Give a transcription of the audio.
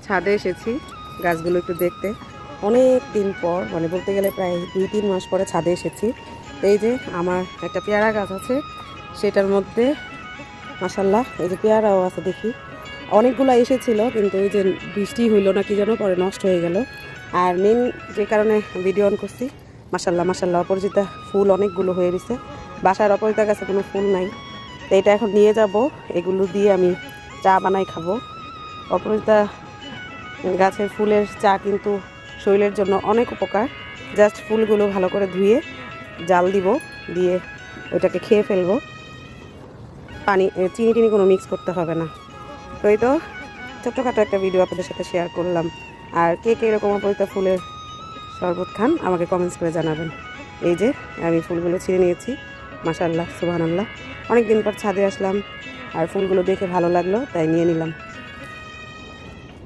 ছাদে এসেছি গাছগুলো একটু দেখতে। অনেক দিন পর, মানে বলতে গেলে প্রায় 2-3 মাস পরে ছাদে এসেছি। তো এই যে আমার একটা পেয়ারা গাছ আছে, সেটার মধ্যে মাশাল্লাহ এই যে পেয়ারাও আছে। দেখি অনেকগুলো এসেছিল, কিন্তু ওই যে বৃষ্টি হইলো না কি যেন, পরে নষ্ট হয়ে গেল। আর মেন যে কারণে ভিডিও অন করছি, মাশাল্লাহ মাশাল্লাহ অপরাজিতা ফুল অনেকগুলো হয়ে গেছে। বাসার অপরাজিতা গাছে কোনো ফুল নাই, তো এটা এখন নিয়ে যাব, এগুলো দিয়ে আমি চা বানাই খাবো। অপরাজিতা গাছের ফুলের চা কিন্তু শরীরের জন্য অনেক উপকার। জাস্ট ফুলগুলো ভালো করে ধুয়ে জাল দিব, দিয়ে ওইটাকে খেয়ে ফেলবো। পানি চিনি টিনি কোনো মিক্স করতে হবে না। তো এই তো ছোট্টখাটো একটা ভিডিও আপনাদের সাথে শেয়ার করলাম। আর কে কে এরকম অপরাজিতা ফুলের শরবত খান আমাকে কমেন্টস করে জানাবেন। এই যে আমি ফুলগুলো ছিঁড়ে নিয়েছি, মাশাআল্লাহ সুবহানাল্লাহ। অনেক দিন পর ছাদে আসলাম আর ফুলগুলো দেখে ভালো লাগলো, তাই নিয়ে নিলাম।